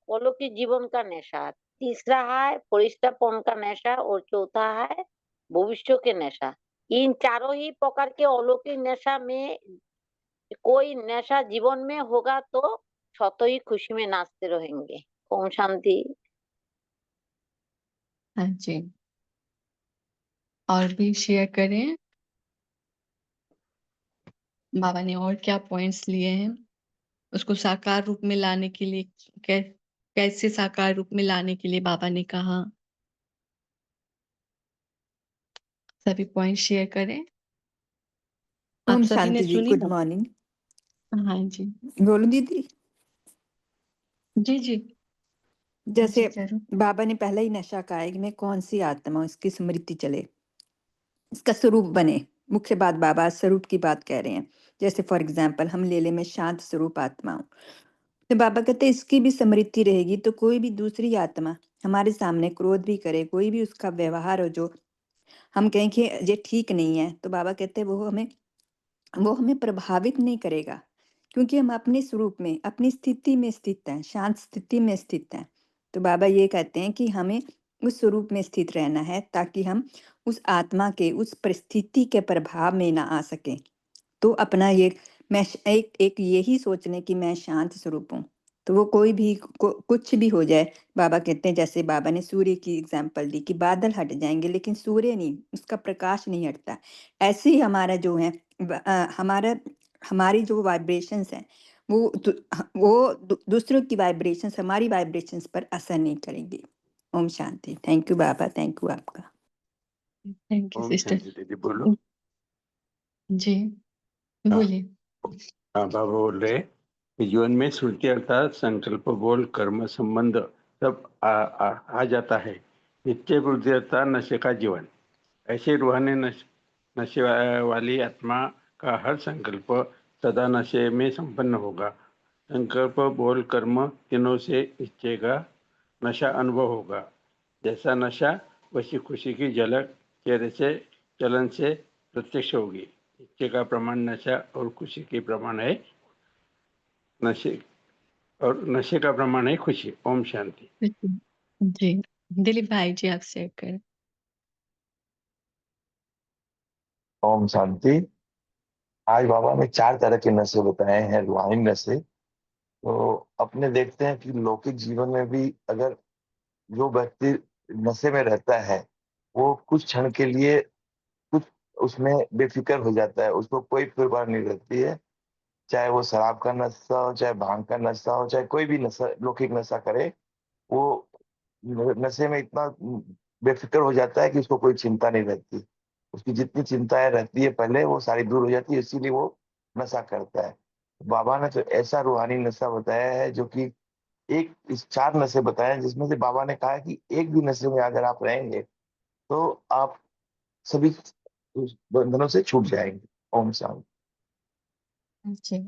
अलौकिक जीवन का नशा, तीसरा है फरिश्तापन का नशा, और चौथा है भविष्य के नशा। इन चारों ही प्रकार के अलौकिक नशा में कोई नशा जीवन में होगा तो स्वतः ही खुशी में नाचते रहेंगे। ओम शांति। हाँ जी, और भी शेयर करें। बाबा ने और क्या पॉइंट्स लिए हैं उसको साकार रूप में लाने के लिए, कैसे साकार रूप में लाने के लिए बाबा ने कहा, सभी पॉइंट शेयर करें। आप ओम सभी ने शांति जी, सुनी गुड ना? मॉर्निंग। हाँ जी। बोलूं दीदी? जी जी। जैसे जी जरूर। बाबा ने पहले ही नशा कहा है कि मैं कौन सी आत्मा हूं, इसकी स्मृति चले, इसका स्वरूप बने। मुख्य बात बाबा स्वरूप की बात कह रहे हैं। जैसे फॉर एग्जाम्पल हम ले ले, मैं शांत स्वरूप आत्मा हूँ, तो बाबा कहते हैं इसकी भी स्मृति रहेगी तो कोई भी दूसरी आत्मा हमारे सामने क्रोध भी करे, कोई भी उसका व्यवहार हो जो हम कहें कि ये ठीक नहीं है, तो बाबा कहते हैं वो हमें प्रभावित नहीं करेगा, क्योंकि हम अपने स्वरूप में, अपनी स्थिति में स्थित हैं, शांत स्थिति में स्थित हैं। तो बाबा ये कहते हैं कि हमें उस स्वरूप में स्थित रहना है ताकि हम उस आत्मा के, उस परिस्थिति के प्रभाव में ना आ सकें। तो अपना ये एक एक यही सोचने कि मैं शांत स्वरूप हूँ, तो वो कोई भी कुछ भी हो जाए, बाबा कहते हैं, जैसे बाबा ने सूर्य की एग्जाम्पल दी कि बादल हट जाएंगे लेकिन सूर्य नहीं, उसका प्रकाश नहीं हटता। ऐसे ही हमारा जो है हमारा हमारी जो वाइब्रेशंस हैं वो दूसरों की वाइब्रेशंस हमारी वाइब्रेशंस पर असर नहीं करेंगी। ओम शांति। थैंक यू बाबा, थैंक यू आपका। थैंक यू ओम सिस्टर। शांति दीदी बोलो। जी हाँ बोलिए। हाँ, बाबा बोल रहे कि जीवन में स्मृति अर्थात संकल्प, बोल, कर्म, संबंध सब आ जाता है। नित्य बुद्धि अर्थात नशे का जीवन। ऐसे रूहानी नशे वाली आत्मा का हर संकल्प सदा नशे में संपन्न होगा। संकल्प, बोल, कर्म तीनों से निश्चय का नशा अनुभव होगा। जैसा नशा वैसी खुशी की झलक चेहरे से, चलन से प्रत्यक्ष होगी। निश्चय का प्रमाण नशा और खुशी के प्रमाण है नशे, और नशे का प्रमाण है खुशी। ओम शांति। जी दिलीप भाई जी आप शेयर करें। ओम शांति। आज बाबा ने 4 तरह के नशे बताए हैं, रूहानी नशे। तो अपने देखते हैं कि लौकिक जीवन में भी अगर जो व्यक्ति नशे में रहता है, वो कुछ क्षण के लिए कुछ उसमें बेफिक्र हो जाता है, उसको कोई परवाह नहीं रहती है। चाहे वो शराब का नशा हो, चाहे भांग का नशा हो, चाहे कोई भी नशा, लौकिक नशा करे, वो नशे में इतना बेफिक्र हो जाता है कि उसको कोई चिंता नहीं रहती। उसकी जितनी चिंताएं रहती है पहले वो सारी दूर हो जाती है, इसीलिए वो नशा करता है। बाबा ने तो ऐसा रूहानी नशा बताया है जो कि एक इस 4 नशे बताए हैं, जिसमें से बाबा ने कहा है कि एक भी नशे में अगर आप रहेंगे तो आप सभी उस बंधनों से छूट जाएंगे। ओम शांति। जी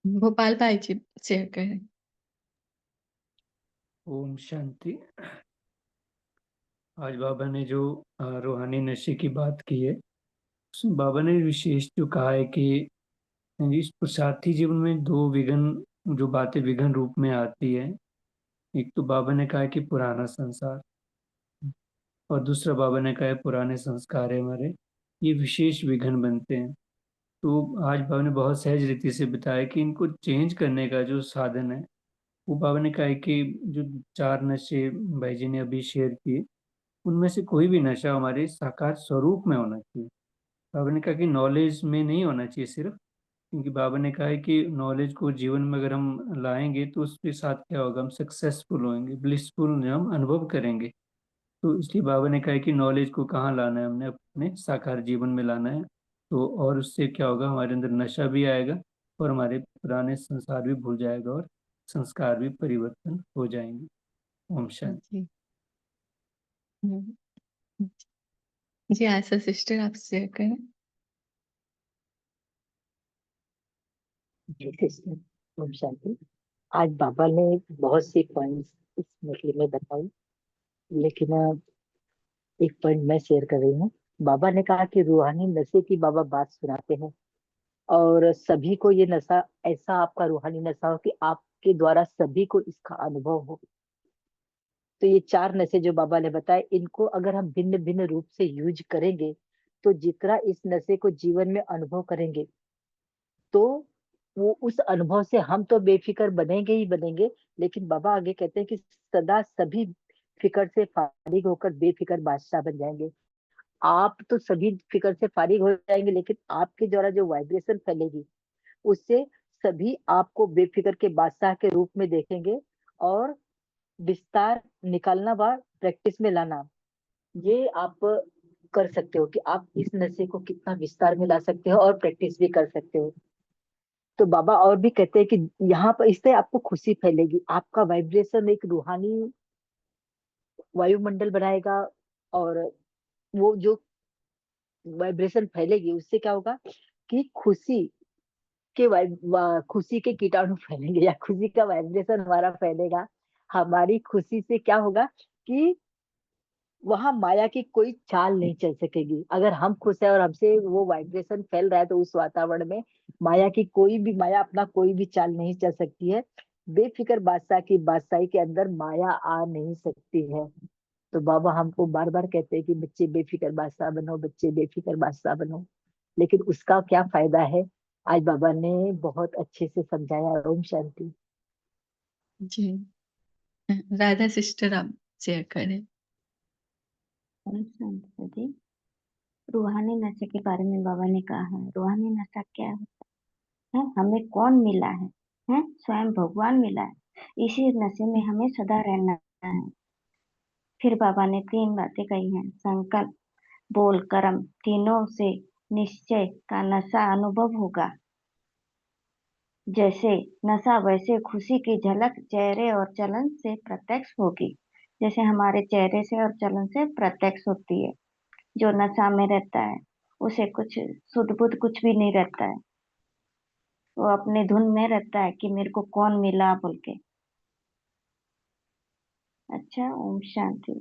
भोपाल भाई जी शेयर करें। ओम शांति। आज बाबा ने जो रूहानी नशे की बात की है, उसमें बाबा ने विशेष जो कहा है कि इस पुरुषार्थी जीवन में 2 विघन जो बातें विघन रूप में आती है। एक तो बाबा ने कहा है कि पुराना संसार, और दूसरा बाबा ने कहा है पुराने संस्कार है हमारे, ये विशेष विघन बनते हैं। तो आज बाबा ने बहुत सहज रीति से बताया कि इनको चेंज करने का जो साधन है, वो बाबा ने कहा है कि जो 4 नशे भाई जी ने अभी शेयर किए, उनमें से कोई भी नशा हमारे साकार स्वरूप में होना चाहिए। बाबा ने कहा कि नॉलेज में नहीं होना चाहिए सिर्फ, क्योंकि बाबा ने कहा है कि नॉलेज को जीवन में अगर हम लाएंगे तो उसके साथ क्या होगा, हम सक्सेसफुल होंगे, ब्लिसफुल हम अनुभव करेंगे। तो इसलिए बाबा ने कहा है कि नॉलेज को कहाँ लाना है, हमने अपने साकार जीवन में लाना है। तो और उससे क्या होगा, हमारे अंदर नशा भी आएगा और हमारे पुराने संसार भी भूल जाएगा और संस्कार भी परिवर्तन हो जाएंगे। ओम शांति। जी। हम्म, जी आशा सिस्टर आप शेयर करें। जी सिस्टर, ओम शांति। आज बाबा ने बहुत सी पॉइंट्स इस मुरली में बताई, लेकिन एक पॉइंट मैं शेयर कर रही हूँ। बाबा ने कहा कि रूहानी नशे की बाबा बात सुनाते हैं, और सभी को ये नशा, ऐसा आपका रूहानी नशा हो कि आपके द्वारा सभी को इसका अनुभव हो। तो ये 4 नशे जो बाबा ने बताए, इनको अगर हम भिन्न भिन्न रूप से यूज करेंगे, तो जितना इस नशे को जीवन में अनुभव करेंगे, तो वो उस अनुभव से हम तो बेफिक्र बनेंगे ही बनेंगे, लेकिन बाबा आगे कहते हैं कि सदा सभी फिक्र से फारिग होकर बेफिक्र बादशाह बन जाएंगे। आप तो सभी फिक्र से फारिग हो जाएंगे, लेकिन आपके द्वारा जो वाइब्रेशन फैलेगी, उससे सभी आपको बेफिक्र के बादशाह के रूप में देखेंगे। और विस्तार निकालना व प्रैक्टिस में लाना, ये आप कर सकते हो कि आप इस नशे को कितना विस्तार में ला सकते हो और प्रैक्टिस भी कर सकते हो। तो बाबा और भी कहते हैं कि यहाँ पर इससे आपको खुशी फैलेगी, आपका वाइब्रेशन एक रूहानी वायुमंडल बनाएगा, और वो जो वाइब्रेशन फैलेगी उससे क्या होगा कि खुशी के कीटाणु फैलेंगे, या खुशी का वाइब्रेशन हमारा फैलेगा। हमारी खुशी से क्या होगा कि वहां माया की कोई चाल नहीं चल सकेगी। अगर हम खुश है और हमसे वो वाइब्रेशन फैल रहा है, तो उस वातावरण में माया अपना कोई भी चाल नहीं चल सकती है। बेफिक्र बादशाह की बादशाही के अंदर माया आ नहीं सकती है। तो बाबा हमको बार बार कहते हैं कि बच्चे बेफिक्र बादशाह बनो, बच्चे बेफिक्र बादशाह बनो। लेकिन उसका क्या फायदा है, आज बाबा ने बहुत अच्छे से समझाया। ओम शांति। जी राधा सिस्टर आप शेयर करें। ओम शांति दीदी। रूहानी नशे के बारे में बाबा ने कहा है, रूहानी नशा क्या है, हमें कौन मिला है, स्वयं भगवान मिला है। इसी नशे में हमें सदा रहना है। फिर बाबा ने 3 बातें कही हैं, संकल्प, बोल, कर्म, तीनों से निश्चय का नशा अनुभव होगा। जैसे नशा वैसे खुशी की झलक चेहरे और चलन से प्रत्यक्ष होगी। जैसे हमारे चेहरे से और चलन से प्रत्यक्ष होती है। जो नशा में रहता है उसे कुछ सुध बुध कुछ भी नहीं रहता है, वो अपने धुन में रहता है कि मेरे को कौन मिला बोल के। अच्छा, ओम शांति।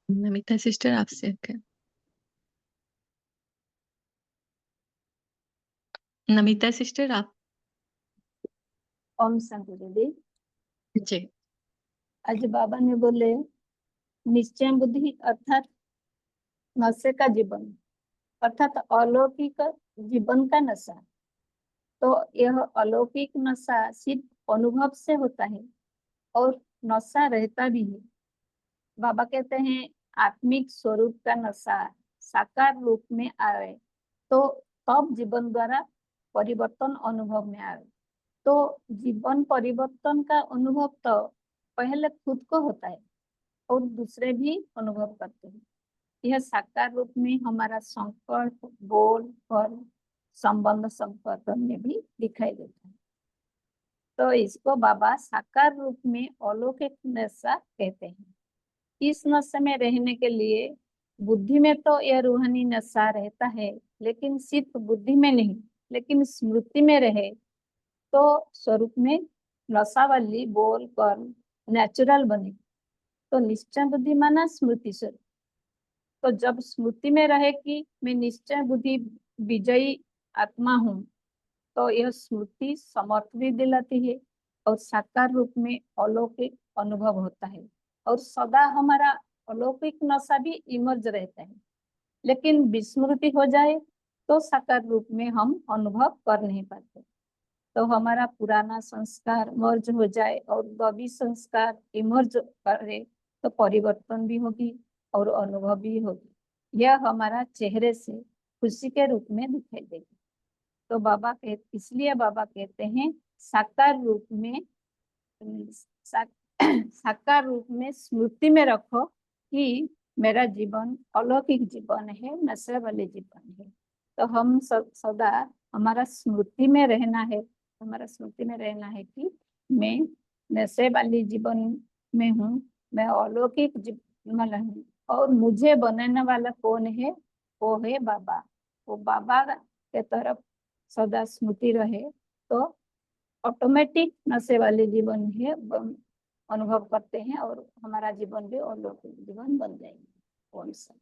नमिता सिस्टर आप शेयर करें। नमिता सिस्टर आप। ओम शांति दीदी। जी आज बाबा ने बोले निश्चय बुद्धि अर्थात नशे का जीवन, अर्थात अलौकिक जीवन का नशा। तो यह अलौकिक नशा सिर्फ अनुभव से होता है और नशा रहता भी है। बाबा कहते हैं आत्मिक स्वरूप का नशा साकार रूप में आए तो तब जीवन द्वारा परिवर्तन अनुभव में आए। तो जीवन परिवर्तन का अनुभव तो पहले खुद को होता है और दूसरे भी अनुभव करते हैं। यह साकार रूप में हमारा संकल्प, बोल, कर्म, संबंध, संपर्क में भी दिखाई देता है। तो इसको बाबा साकार रूप में अलौकिक नशा कहते हैं। इस नशे में रहने के लिए बुद्धि में तो यह रूहानी नशा रहता है, लेकिन सिर्फ बुद्धि में नहीं, लेकिन स्मृति में रहे तो स्वरूप में नशा वाली बोल कर्म नेचुरल बने। तो निश्चय बुद्धि माना स्मृति स्वरूप। तो जब स्मृति में रहे कि मैं निश्चय बुद्धि विजयी आत्मा हूँ, तो यह स्मृति समर्थ भी दिलाती है और साकार रूप में अलौकिक अनुभव होता है, और सदा हमारा अलौकिक नशा भी इमर्ज रहता है। लेकिन विस्मृति हो जाए तो साकार रूप में हम अनुभव कर नहीं पाते। तो हमारा पुराना संस्कार मर्ज हो जाए और नवी संस्कार इमर्ज करे तो परिवर्तन भी होगी और अनुभव भी होगी। यह हमारा चेहरे से खुशी के रूप में दिखाई देगी। तो तो इसलिए बाबा कहते हैं साकार रूप में साकार रूप में स्मृति में रखो कि मेरा जीवन अलौकिक जीवन है, नशे वाले जीवन है। तो हम सदा हमारा स्मृति में रहना है, कि मैं नशे वाली जीवन में हूँ, मैं अलौकिक जीवन हूँ, और मुझे बनाने वाला कौन है? वो है बाबा। वो बाबा के तरफ सदा स्मृति रहे तो ऑटोमेटिक नशे वाले जीवन है अनुभव करते हैं, और हमारा जीवन भी अलौकिक जीवन बन जाएंगे। कौन सा?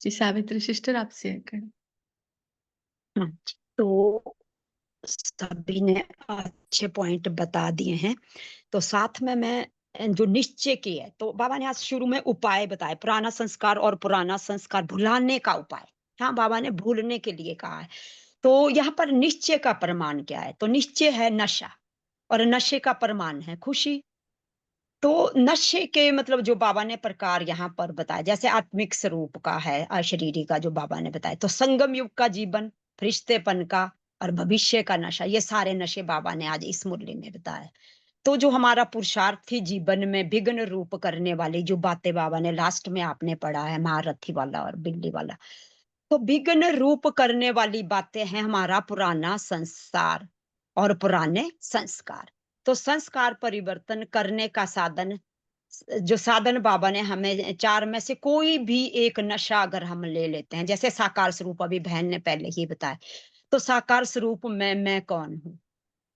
जी सावित्री सिस्टर, आप शेयर करें। हाँ जी, तो सभी ने अच्छे पॉइंट बता दिए हैं। तो साथ में मैं जो निश्चय की है, तो बाबा ने आज शुरू में उपाय बताए, पुराना संस्कार और पुराना संस्कार भुलाने का उपाय। हाँ, बाबा ने भूलने के लिए कहा है। तो यहाँ पर निश्चय का प्रमाण क्या है? तो निश्चय है नशा, और नशे का प्रमाण है खुशी। तो नशे के मतलब जो बाबा ने प्रकार यहाँ पर बताया, जैसे आत्मिक स्वरूप का है, अशरीरी का जो बाबा ने बताया, तो संगम युग का जीवन, फरिश्तेपन का और भविष्य का नशा, ये सारे नशे बाबा ने आज इस मुरली में बताया। तो जो हमारा पुरुषार्थी जीवन में विघ्न रूप करने वाली जो बातें बाबा ने लास्ट में आपने पढ़ा है, महारथी वाला और बिल्ली वाला, तो विघ्न रूप करने वाली बातें हैं हमारा पुराना संसार और पुराने संस्कार। तो संस्कार परिवर्तन करने का साधन, जो साधन बाबा ने हमें चार में से कोई भी एक नशा अगर हम ले लेते हैं, जैसे साकार स्वरूप अभी बहन ने पहले ही बताया, तो साकार स्वरूप में मैं कौन हूँ,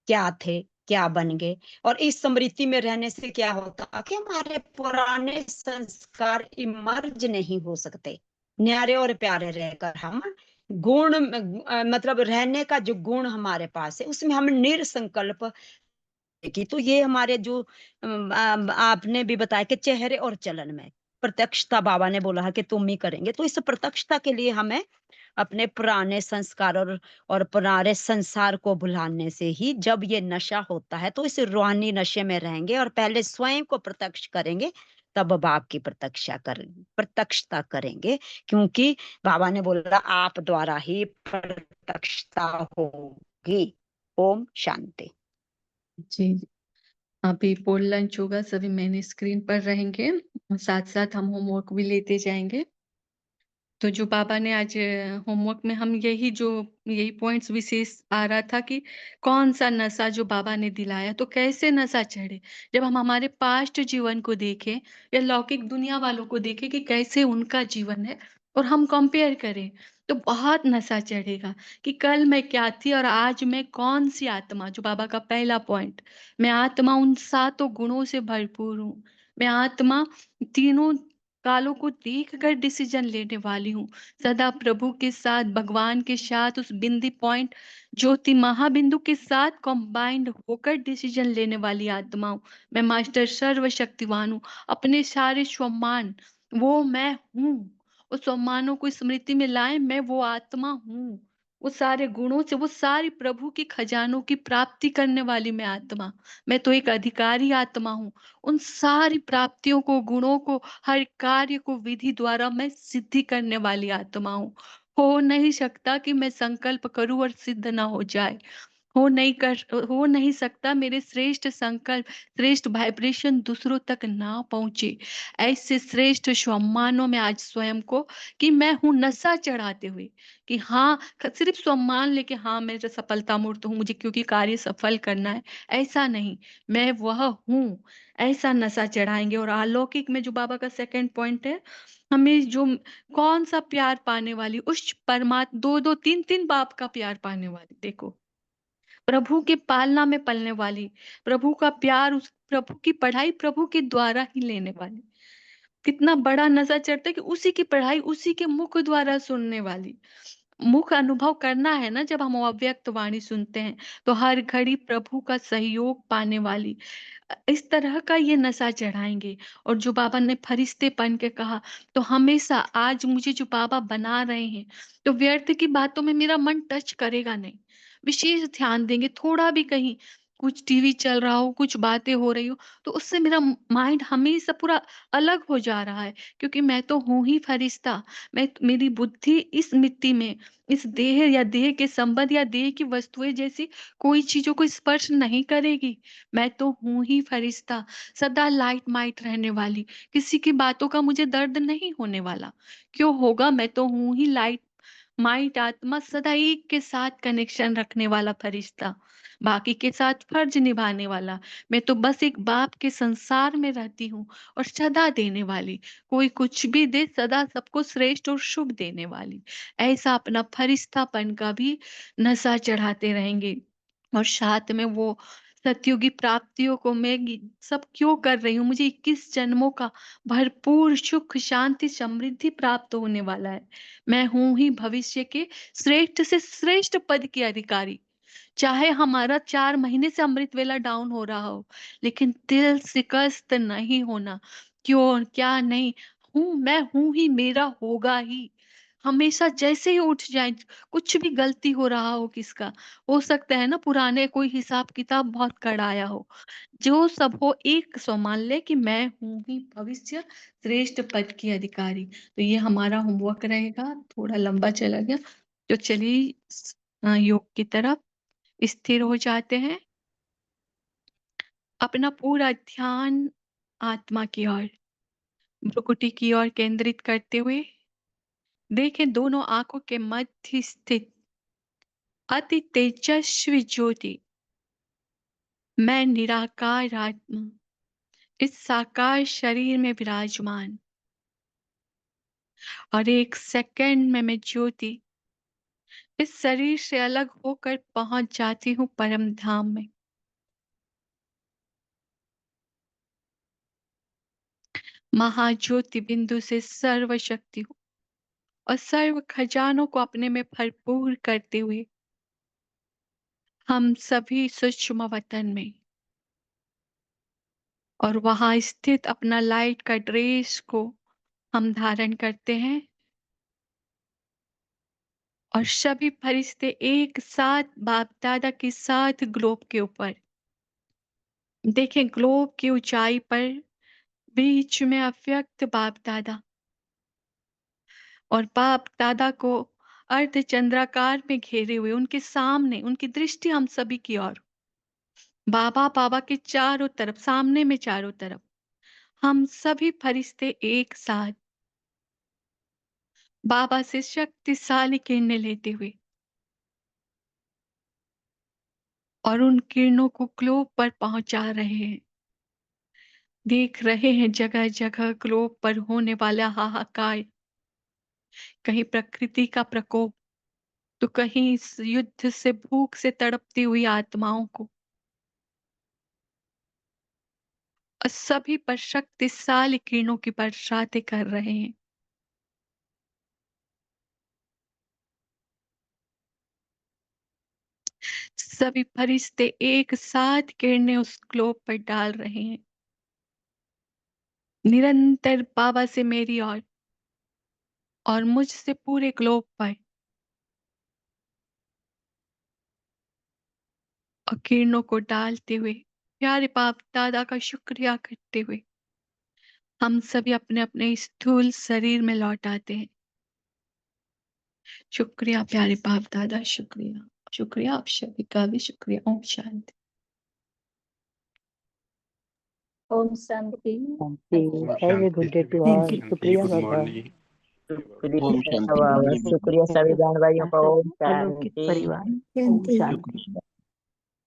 क्या थे, क्या बन गए, और इस स्मृति में रहने से क्या होता कि हमारे पुराने संस्कार इमर्ज नहीं हो सकते। न्यारे और प्यारे रहकर हम मतलब रहने का जो गुण हमारे पास है, उसमें हम निरसंकल्प की। तो ये हमारे जो आपने भी बताया कि चेहरे और चलन में प्रत्यक्षता, बाबा ने बोला है कि तुम ही करेंगे। तो इस प्रत्यक्षता के लिए हमें अपने पुराने संस्कार और पुराने संसार को भुलाने से ही, जब ये नशा होता है तो इस रूहानी नशे में रहेंगे और पहले स्वयं को प्रत्यक्ष करेंगे, तब बाप की प्रत्यक्षता करेंगे। क्योंकि बाबा ने बोला आप द्वारा ही प्रत्यक्षता होगी। ओम शांति। जी, अभी पोल लंच होगा, सभी मैंने स्क्रीन पर रहेंगे, साथ साथ हम होमवर्क भी लेते जाएंगे। तो जो बाबा ने आज होमवर्क में हम यही पॉइंट्स विशेष आ रहा था कि कौन सा नशा जो बाबा ने दिलाया, तो कैसे नशा चढ़े। जब हम हमारे पास्ट जीवन को देखें या लौकिक दुनिया वालों को देखें कि कैसे उनका जीवन है, और हम कंपेयर करें, तो बहुत नशा चढ़ेगा कि कल मैं क्या थी और आज मैं कौन सी आत्मा। जो बाबा का पहला पॉइंट, मैं आत्मा उन सातों गुणों से भरपूर हूँ। मैं आत्मा तीनों कालों को देखकर डिसीजन लेने वाली हूँ, सदा प्रभु के साथ, भगवान के साथ, उस बिंदी पॉइंट ज्योति महाबिंदु के साथ कंबाइंड होकर डिसीजन लेने वाली आत्मा हूँ। मैं मास्टर सर्वशक्तिवान हूँ। अपने सारे सम्मान वो मैं हूँ, उस सम्मानों को स्मृति में लाए, मैं वो आत्मा हूँ। वो सारे गुणों से, वो सारी प्रभु की खजानों की प्राप्ति करने वाली मैं आत्मा। मैं तो एक अधिकारी आत्मा हूँ। उन सारी प्राप्तियों को, गुणों को, हर कार्य को विधि द्वारा मैं सिद्धि करने वाली आत्मा हूँ। हो नहीं सकता कि मैं संकल्प करूं और सिद्ध ना हो जाए। हो नहीं सकता मेरे श्रेष्ठ संकल्प, श्रेष्ठ वाइब्रेशन दूसरों तक ना पहुंचे। ऐसे श्रेष्ठ सम्मानों में आज स्वयं को, कि मैं हूं नशा चढ़ाते हुए, कि हाँ सिर्फ सम्मान लेके, हाँ मैं जो सफलता मूर्त हूँ, मुझे क्योंकि कार्य सफल करना है, ऐसा नहीं, मैं वह हूँ। ऐसा नशा चढ़ाएंगे। और अलौकिक में जो बाबा का सेकंड पॉइंट है, हमें जो कौन सा प्यार पाने वाली, उस परमात्मा, दो दो तीन तीन बाप का प्यार पाने वाली, देखो प्रभु के पालना में पलने वाली, प्रभु का प्यार, उस प्रभु की पढ़ाई प्रभु के द्वारा ही लेने वाली। कितना बड़ा नशा चढ़ता है कि उसी की पढ़ाई उसी के मुख द्वारा सुनने वाली। मुख अनुभव करना है ना, जब हम अव्यक्त वाणी सुनते हैं, तो हर घड़ी प्रभु का सहयोग पाने वाली, इस तरह का ये नशा चढ़ाएंगे। और जो बाबा ने फरिश्तेपन के कहा, तो हमेशा आज मुझे जो बाबा बना रहे हैं, तो व्यर्थ की बातों में मेरा मन टच करेगा नहीं, विशेष ध्यान देंगे। थोड़ा भी कहीं कुछ टीवी चल रहा हो, कुछ बातें हो रही हो, तो उससे मेरा माइंड हमेशा पूरा अलग हो जा रहा है, क्योंकि मैं तो हूँ ही फरिश्ता। मेरी बुद्धि इस मिट्टी में, इस देह या देह के संबंध या देह की वस्तुएं जैसी कोई चीजों को स्पर्श नहीं करेगी। मैं तो हूँ ही फरिश्ता, सदा लाइट माइट रहने वाली, किसी की बातों का मुझे दर्द नहीं होने वाला। क्यों होगा? मैं तो हूँ ही लाइट माइट आत्मा, सदा एक के साथ कनेक्शन रखने वाला फरिश्ता, बाकी के साथ फर्ज निभाने वाला। मैं तो बस एक बाप के संसार में रहती हूँ और सदा देने वाली, कोई कुछ भी दे सदा सबको श्रेष्ठ और शुभ देने वाली। ऐसा अपना फरिश्तापन का भी नशा चढ़ाते रहेंगे। और साथ में वो सतयुगी प्राप्तियों को मैं सब क्यों कर रही हूँ, मुझे 21 जन्मों का भरपूर सुख शांति समृद्धि प्राप्त होने वाला है। मैं हूं ही भविष्य के श्रेष्ठ से श्रेष्ठ पद की अधिकारी। चाहे हमारा 4 महीने से अमृत वेला डाउन हो रहा हो, लेकिन दिल शिकस्त नहीं होना। क्यों क्या नहीं, मैं हूं ही, मेरा होगा ही। हमेशा जैसे ही उठ जाए, कुछ भी गलती हो रहा हो किसका, हो सकता है ना पुराने कोई हिसाब किताब बहुत कड़ाया हो, जो सब हो एक सौ मान ले कि मैं हूं ही भविष्य श्रेष्ठ पद की अधिकारी। तो ये हमारा होमवर्क रहेगा, थोड़ा लंबा चला गया, तो चलिए योग की तरफ स्थिर हो जाते हैं। अपना पूरा ध्यान आत्मा की ओर, भ्रुकुटी की ओर केंद्रित करते हुए देखें दोनों आंखों के मध्य स्थित अति तेजस्वी ज्योति, मैं निराकार आत्मा, इस साकार शरीर में विराजमान। और एक सेकंड में मैं ज्योति इस शरीर से अलग होकर पहुंच जाती हूँ परम धाम में। महाज्योति बिंदु से सर्व शक्ति हूँ और सर्व खजानों को अपने में भरपूर करते हुए हम सभी सूक्ष्म वतन में और वहां स्थित अपना लाइट का ड्रेस को हम धारण करते हैं और सभी फरिश्ते एक साथ बाप दादा के साथ ग्लोब के ऊपर देखें। ग्लोब की ऊंचाई पर बीच में अव्यक्त बाप दादा और बाप दादा को अर्ध चंद्राकार में घेरे हुए उनके सामने, उनकी दृष्टि हम सभी की ओर, बाबा बाबा के चारों तरफ, सामने में चारों तरफ हम सभी फरिश्ते एक साथ बाबा से शक्तिशाली किरणें लेते हुए और उन किरणों को ग्लोब पर पहुंचा रहे हैं। देख रहे हैं जगह जगह ग्लोब पर होने वाला हाहाकार, कहीं प्रकृति का प्रकोप, तो कहीं इस युद्ध से भूख से तड़पती हुई आत्माओं को, और सभी पर शक्तिशाली किरणों की बरसातें कर रहे हैं। सभी फरिश्ते एक साथ किरणें उस ग्लोब पर डाल रहे हैं, निरंतर बाबा से मेरी और मुझसे पूरे ग्लोब पर, और किरणों को डालते हुए प्यारे बाप दादा का शुक्रिया करते हुए हम सभी अपने अपने स्थूल शरीर में लौट आते हैं। शुक्रिया प्यारे बाप दादा, शुक्रिया शुक्रिया, आप सभी का भी शुक्रिया। ओम शांति। ओम शांति। Have a good day to all. शुक्रिया गुड बाबा। मॉर्निंग। शुक्रिया बाबा, शुक्रिया सभी बहन भाइयों का। ओम अलौकिक शांति। परिवार, ओम शांति।